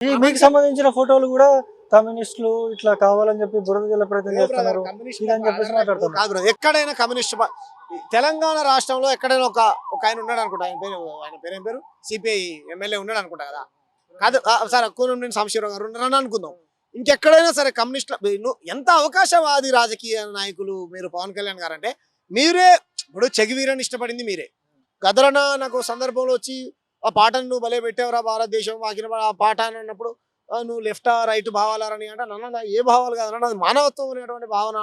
మీకు సంబంధించిన ఫోటోలు కూడా కమ్యూనిస్టులు ఇట్లా కావాలని చెప్పి బురద జల్ల ప్రయత్నం చేస్తున్నారు ఇదని చెప్పేసి మాట్లాడుతున్నారు. కాదు బ్రదర్, ఎక్కడైనా కమ్యూనిస్ట్ తెలంగాణ రాష్ట్రంలో ఎక్కడైనా ఒక ఆయన ఉన్నాడు అనుకుంటా. ఆయన పేరు ఏం పేరు, సిపిఐ ఎమ్మెల్యే ఉన్నాడు అనుకుంటా కదా. కాదు సార్, కూనంనేని సాంబశివరావు గారు ఉన్నారని అనుకుందాం. ఇంకెక్కడైనా సరే కమ్యూనిస్టులు ఎంత అవకాశవాది రాజకీయ నాయకులు మీరు పవన్ కళ్యాణ్ గారు అంటే, మీరే ఇప్పుడు చెగివీరని ఇష్టపడింది మీరే. గదరన నాకు సందర్భంలో వచ్చి ఆ పాటను నువ్వు భలే పెట్టావురా భారతదేశం మాకిన ఆ పాట అని అన్నప్పుడు నువ్వు లెఫ్టా రైట్ భావాలని అంటే నన్న ఏ భావాలు కాదు అన్నది మానవత్వం అనేటువంటి భావన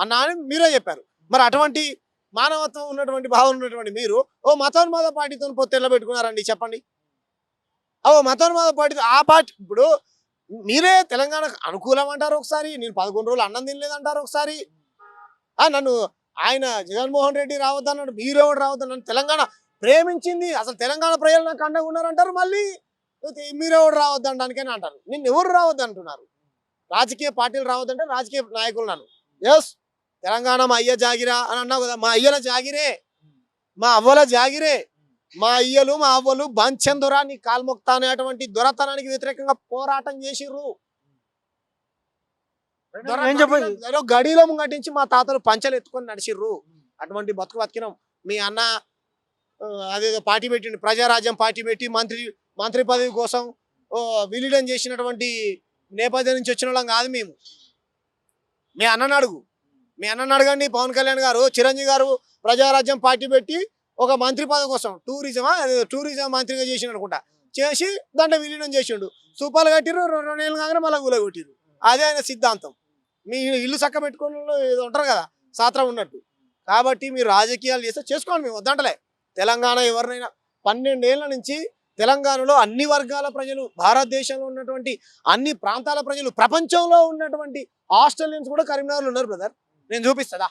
అన్నా అని మీరే చెప్పారు. మరి అటువంటి మానవత్వం ఉన్నటువంటి భావన ఉన్నటువంటి మీరు ఓ మతోన్మాద పార్టీతో పొత్తెళ్ళ పెట్టుకున్నారండి చెప్పండి. ఓ మతోన్మాద పార్టీ ఆ పార్టీ ఇప్పుడు మీరే తెలంగాణకు అనుకూలం అంటారు ఒకసారి, నేను 11 రోజులు అన్నం తినలేదంటారు ఒకసారి, నన్ను ఆయన జగన్మోహన్ రెడ్డి రావద్దన్నాడు, మీరెవడు రావద్దన్నాడు, తెలంగాణ ప్రేమించింది అసలు తెలంగాణ ప్రజలు నాకు అండగా ఉన్నారంటారు, మళ్ళీ మీరెవడు రావద్దనడానికని అంటారు. నిన్ను ఎవరు రావద్దు అంటున్నారు? రాజకీయ పార్టీలు రావద్దంటే రాజకీయ నాయకులు నన్ను ఎస్ తెలంగాణ మా అయ్య జాగిరా అని అన్నావు కదా. మా అయ్యల జాగిరే, మా అవ్వల జాగిరే, మా అయ్యలు మా అవ్వలు బంచెందొర నీ కాల్మొక్తా అనేటువంటి దొరతనానికి వ్యతిరేకంగా పోరాటం చేసిర్రు. గడిలో ముంగటించి మా తాతలు పంచలు ఎత్తుకొని నడిచిర్రు. అటువంటి బతుకు బతికినాం. మీ అన్న అదేదో పార్టీ పెట్టిండు, ప్రజారాజ్యం పార్టీ పెట్టి మంత్రి పదవి కోసం విలీనం చేసినటువంటి నేపథ్యం నుంచి వచ్చిన వాళ్ళం కాదు మేము. మీ అన్నను అడగండి. పవన్ కళ్యాణ్ గారు, చిరంజీవి గారు ప్రజారాజ్యం పార్టీ పెట్టి ఒక మంత్రి పదవి కోసం టూరిజం మంత్రిగా చేసి అనుకుంటా చేసి దాంట్లో విలీనం చేసిండు. సూపాలు కట్టిర్రు, 2 నెలలు కాగానే మళ్ళీ గుల కొట్టిర్రు. అదే ఆయన సిద్ధాంతం. మీ ఇల్లు చక్క పెట్టుకుని ఉంటారు కదా సాత్రం ఉన్నట్టు. కాబట్టి మీరు రాజకీయాలు చేస్తే చేసుకోండి, మేము వద్దంటలే. తెలంగాణ ఎవరినైనా 12 ఏళ్ల నుంచి తెలంగాణలో అన్ని వర్గాల ప్రజలు, భారతదేశంలో ఉన్నటువంటి అన్ని ప్రాంతాల ప్రజలు, ప్రపంచంలో ఉన్నటువంటి ఆస్ట్రేలియన్స్ కూడా కరీంనగర్లో ఉన్నారు బ్రదర్. నేను చూపిస్తుందా?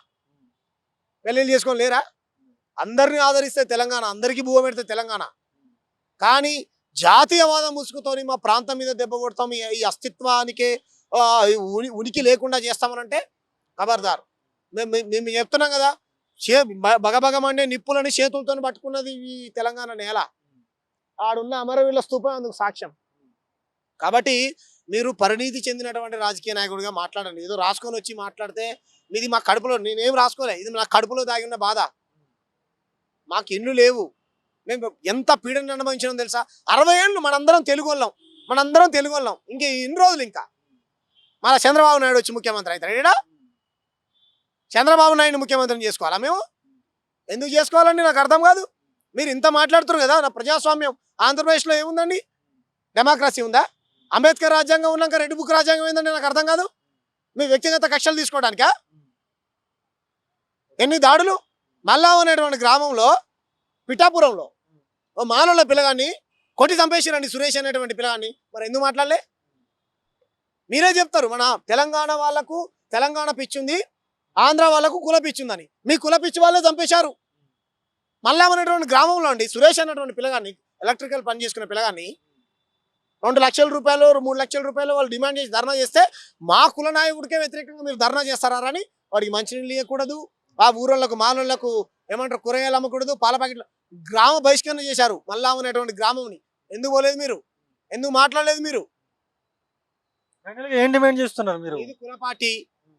పెళ్ళిళ్ళు చేసుకొని లేరా? అందరినీ ఆదరిస్తే తెలంగాణ, అందరికీ భూమి పెడితే తెలంగాణ. కానీ జాతీయవాదం ముసుగుతోని మా ప్రాంతం మీద దెబ్బ కొడతాం, ఈ అస్తిత్వానికే ఉనికి లేకుండా చేస్తామనంటే ఖబర్దార్. మేము చెప్తున్నాం కదా, బగబగమండే నిప్పులని చేతులతో పట్టుకున్నది ఈ తెలంగాణ నేల. ఆడున్న అమరవీళ్ళ స్తూపం అందుకు సాక్ష్యం. కాబట్టి మీరు పరిణీతి చెందినటువంటి రాజకీయ నాయకుడిగా మాట్లాడండి. ఏదో రాసుకొని వచ్చి మాట్లాడితే మీది మా కడుపులో, నేనేం రాసుకోలే, ఇది నా కడుపులో దాగి ఉన్న బాధ. మాకు ఇల్లు లేవు, మేము ఎంత పీడన అనుభవించడం తెలుసా? 60 ఏళ్ళు మనందరం తెలుగు వాళ్ళం. ఇంక ఇన్ని రోజులు ఇంకా మన చంద్రబాబు నాయుడు వచ్చి ముఖ్యమంత్రి అవుతాడు. చంద్రబాబు నాయుడు ముఖ్యమంత్రిని చేసుకోవాలా మేము? ఎందుకు చేసుకోవాలండి నాకు అర్థం కాదు. మీరు ఇంత మాట్లాడుతున్నారు కదా, నా ప్రజాస్వామ్యం ఆంధ్రప్రదేశ్లో ఏముందండి? డెమోక్రసీ ఉందా? అంబేద్కర్ రాజ్యాంగం ఉన్నాక రెడ్ బుక్ రాజ్యాంగం ఏందండి నాకు అర్థం కాదు. మీ వ్యక్తిగత కక్షలు తీసుకోవడానికా? ఎన్ని దాడులు! మల్లాం అనేటువంటి గ్రామంలో పిఠాపురంలో ఓ మానవుల పిల్లగాన్ని కొట్టి చంపేసిరండి, సురేష్ అనేటువంటి పిల్లగాన్ని. మరి ఎందుకు మాట్లాడలే? మీరే చెప్తారు మన తెలంగాణ వాళ్ళకు తెలంగాణ పిచ్చుంది, ఆంధ్ర వాళ్ళకు కుల పిచ్చుందని. మీ కుల పిచ్చి వాళ్ళే చంపేశారు. మల్లాం అనేటువంటి గ్రామంలో అండి సురేష్ అనేటువంటి పిల్లగాన్ని, ఎలక్ట్రికల్ పని చేసుకునే పిల్లగాన్ని 2 లక్షల రూపాయలు 3 లక్షల రూపాయలు వాళ్ళు డిమాండ్ చేసి ధర్నా చేస్తే మా కుల నాయకుడికే వ్యతిరేకంగా మీరు ధర్నా చేస్తారా అని వాడికి మంచినీళ్ళు ఇవ్వకూడదు, ఆ ఊరోళ్ళకు మాలోళ్లకు ఏమంటారు కూరగాయలు అమ్మకూడదు, పాల ప్యాకెట్లు, గ్రామ బహిష్కరణ చేశారు మల్లాం అనేటువంటి గ్రామంని. ఎందుకు పోలేదు మీరు? ఎందుకు మాట్లాడలేదు మీరు? ఏం డిమాండ్ చేస్తున్నారు మీరు?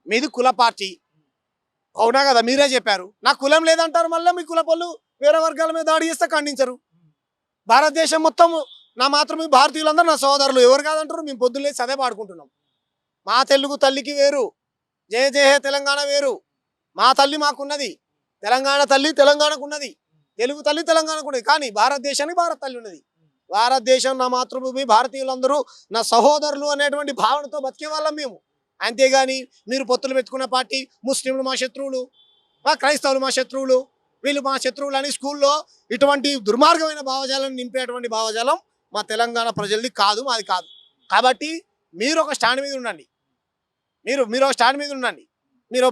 మీది కుల పార్టీ అవునా కదా, మీరే చెప్పారు. నాకు కులం లేదంటారు, మళ్ళీ మీ కుల పళ్ళు వేరే వర్గాల మీద దాడి చేస్తే ఖండించరు. భారతదేశం మొత్తం నా మాత్రమే భారతీయులందరూ నా సోదరులు, ఎవరు కాదంటారు. మేము పొద్దున్నేసి అదే పాడుకుంటున్నాం. మా తెలుగు తల్లికి వేరు, జయ జయ తెలంగాణ వేరు. మా తల్లి మాకున్నది, తెలంగాణ తల్లి తెలంగాణకు ఉన్నది, తెలుగు తల్లి తెలంగాణకు ఉన్నది. కానీ భారతదేశానికి భారత తల్లి ఉన్నది. భారతదేశం నా మాతృభూమి, భారతీయులందరూ నా సహోదరులు అనేటువంటి భావనతో బతికే వాళ్ళం మేము. అంతేగాని మీరు పొత్తులు పెట్టుకున్న పార్టీ, ముస్లింలు మా శత్రువులు, క్రైస్తవులు మా శత్రువులు, వీళ్ళు మా శత్రువులు అని స్కూల్లో ఇటువంటి దుర్మార్గమైన భావజాలను నింపేటువంటి భావజాలం మా తెలంగాణ ప్రజలది కాదు, మాది కాదు. కాబట్టి మీరు ఒక స్టాండ్ మీద ఉండండి. మీరు ఒక స్టాండ్ మీద ఉండండి. మీరు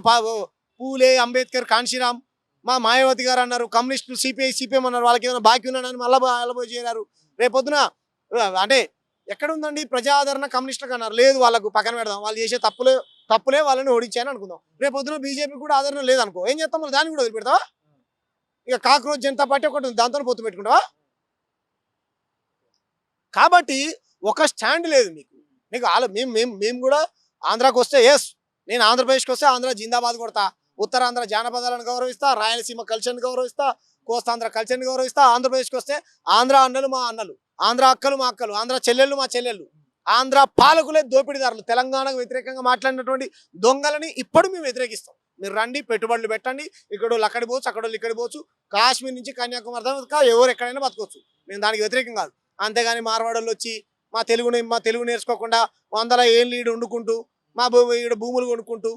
పూలే, అంబేద్కర్, కాన్షీరామ్, మా మాయావతి గారు అన్నారు, కమ్యూనిస్టులు సిపిఎం అన్నారు, వాళ్ళకి ఏమైనా బాకీ ఉన్నాడని మళ్ళీ వెళ్ళబోయి చేరారు. రేపొద్దున అంటే ఎక్కడుందండి ప్రజాదరణ? కమ్యూనిస్టులకు అన్నారు, లేదు వాళ్ళకు పక్కన పెడదాం, వాళ్ళు చేసే తప్పులే వాళ్ళని ఓడించాయని అనుకుందాం. రేపొద్దున బీజేపీ కూడా ఆదరణ లేదనుకో, ఏం చేస్తాం? దాన్ని కూడా వదిలిపెడతావా? ఇక కాక్రోచ్ జనతా పార్టీ ఒకటి ఉంది, దాంతో పొత్తు పెట్టుకుంటావా? కాబట్టి ఒక స్టాండ్ లేదు మీకు. మీకు మేము కూడా ఆంధ్రాకి వస్తే ఎస్, నేను ఆంధ్రప్రదేశ్కి వస్తే ఆంధ్ర జిందాబాద్ కొడతా, ఉత్తరాంధ్ర జానపదాలను గౌరవిస్తా, రాయలసీమ కల్చర్ని గౌరవిస్తా, కోస్తాంధ్ర కల్చర్ని గౌరవిస్తా. ఆంధ్రప్రదేశ్కి వస్తే ఆంధ్ర అన్నలు మా అన్నలు, ఆంధ్ర అక్కలు మా అక్కలు, ఆంధ్ర చెల్లెళ్ళు మా చెల్లెళ్ళు, ఆంధ్ర పాలకులే దోపిడీదారులు, తెలంగాణకు వ్యతిరేకంగా మాట్లాడినటువంటి దొంగలని ఇప్పుడు మేము వ్యతిరేకిస్తాం. మీరు రండి, పెట్టుబడులు పెట్టండి, ఇక్కడ అక్కడికి పోవచ్చు, అక్కడ ఇక్కడికి పోవచ్చు, కాశ్మీర్ నుంచి కన్యాకుమారి దాకా ఎవరు ఎక్కడైనా బతకొచ్చు, మేము దానికి వ్యతిరేకం కాదు. అంతేగాని మార్వాడోళ్ళు వచ్చి మా తెలుగు నేర్చుకోకుండా 100 ఏళ్ళు ఈడ వండుకుంటూ, మా ఈడ భూములు కొనుక్కుంటూ,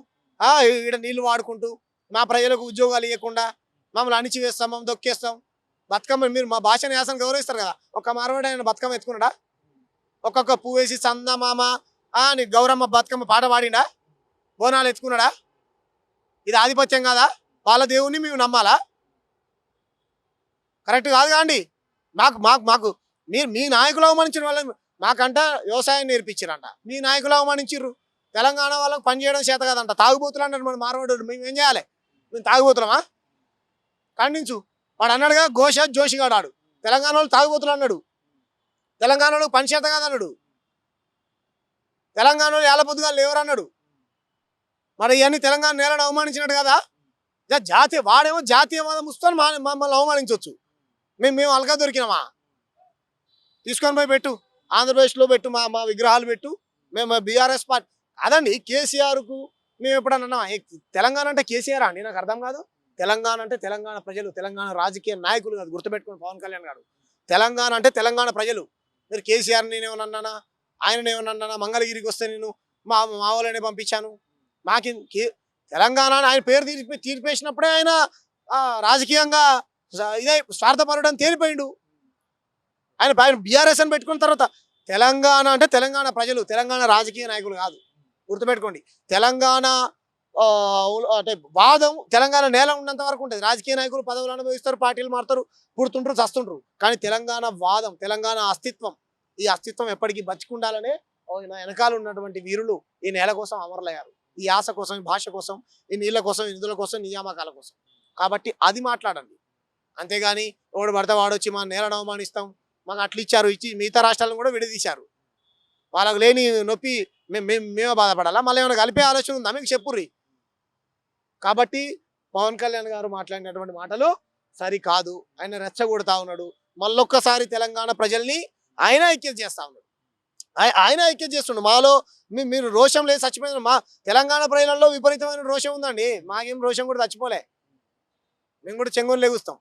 ఈడ నీళ్లు వాడుకుంటూ, మా ప్రజలకు ఉద్యోగాలు ఇవ్వకుండా మమ్మల్ని అణిచివేస్తాం, మమ్మల్ని దొక్కేస్తాం. బతుకమ్మ మీరు మా భాషను యాసను గౌరవిస్తారు కదా, ఒక మార్వాడి ఆయన బతుకమ్మ ఎత్తుకున్నాడా? ఒక్కొక్క పువ్వు వేసి చందమామ నీ గౌరమ్మ బతుకమ్మ పాట పాడిండా? బోనాలు ఎత్తుకున్నాడా? ఇది ఆధిపత్యం కాదా? వాళ్ళ దేవుణ్ణి మేము నమ్మాలా? కరెక్ట్ కాదు కాండి. మాకు మాకు మాకు మీరు మీ నాయకులు అవమానించిన వాళ్ళని మాకంట వ్యవసాయం నేర్పించారంట, మీ నాయకులు అవమానించారు. తెలంగాణ వాళ్ళకి పని చేయడం చేత కాదంట, తాగుబోతులు అన్నాడు మన మార్వాడు. మేము ఏం చేయాలి? మేము తాగుబోతున్నామా? ఖండించు. వాడు అన్నాడుగా జోషిగాడు, ఆడు తెలంగాణ వాళ్ళు తాగుబోతులు అన్నాడు, తెలంగాణ వాళ్ళకి పని చేత కాదన్నాడు, తెలంగాణ వాళ్ళు ఏళ్ళ లేవరు అన్నాడు. మరి ఇవన్నీ తెలంగాణ నేలను అవమానించినట్టు కదా. వాడేమో జాతీయవాదం వస్తాను మమ్మల్ని అవమానించవచ్చు. మేము అలగా దొరికినామా? తీసుకొని పోయి పెట్టు, ఆంధ్రప్రదేశ్లో పెట్టు, మా విగ్రహాలు పెట్టు. మేము బీఆర్ఎస్ పార్టీ అదండి. కేసీఆర్కు మేము ఎప్పుడన్నా తెలంగాణ అంటే కేసీఆర్ అండి? నాకు అర్థం కాదు. తెలంగాణ అంటే తెలంగాణ ప్రజలు, తెలంగాణ రాజకీయ నాయకులు కాదు. గుర్తుపెట్టుకుని పవన్ కళ్యాణ్ గారు, తెలంగాణ అంటే తెలంగాణ ప్రజలు. మీరు కేసీఆర్ నేనేమన్నా ఆయననేమన్నా మంగళగిరికి వస్తే నేను మా వాళ్ళనే పంపించాను, మాకి తెలంగాణ ఆయన పేరు తీర్పేసినప్పుడే ఆయన రాజకీయంగా ఇదే స్వార్థపరుడు అని తేలిపోయిండు. ఆయన బీఆర్ఎస్ అని పెట్టుకున్న తర్వాత తెలంగాణ అంటే తెలంగాణ ప్రజలు, తెలంగాణ రాజకీయ నాయకులు కాదు. గుర్తుపెట్టుకోండి. తెలంగాణ అంటే వాదం తెలంగాణ నేల ఉన్నంత వరకు ఉంటుంది. రాజకీయ నాయకులు పదవులు అనుభవిస్తారు, పార్టీలు మారుతారు, పుడుతుంటారు, చస్తుంటారు. కానీ తెలంగాణ వాదం, తెలంగాణ అస్తిత్వం, ఈ అస్తిత్వం ఎప్పటికీ బతికుండాలనే వెనకాల ఉన్నటువంటి వీరులు ఈ నేల కోసం అమరులయ్యారు. ఈ యాస కోసం, ఈ భాష కోసం, ఈ నీళ్ళ కోసం, ఈ నిధుల కోసం, నియామకాల కోసం. కాబట్టి అది మాట్లాడండి. అంతేగాని ఓడి పడితే వాడొచ్చి మా నేలను అవమానిస్తాం, మాకు అట్లు ఇచ్చారు, ఇచ్చి మిగతా రాష్ట్రాలను కూడా విడదీశారు, వాళ్ళకు లేని నొప్పి మేమే బాధపడాలా? మళ్ళీ ఏమైనా కలిపే ఆలోచన ఉందా మీకు? చెప్పుర్రి. కాబట్టి పవన్ కళ్యాణ్ గారు మాట్లాడినటువంటి మాటలు సరికాదు. ఆయన రెచ్చగొడతా ఉన్నాడు. మళ్ళొక్కసారి తెలంగాణ ప్రజల్ని ఆయన ఐక్యత చేస్తా ఉన్నాడు. ఆయన ఐక్యత చేస్తుండు. మాలో మీరు రోషం లేదు, చచ్చిపోయిన మా తెలంగాణ ప్రజలలో విపరీతమైన రోషం ఉందండి. మాకేం రోషం కూడా చచ్చిపోలే, మేము కూడా చెంగోలు లెగుస్తాం.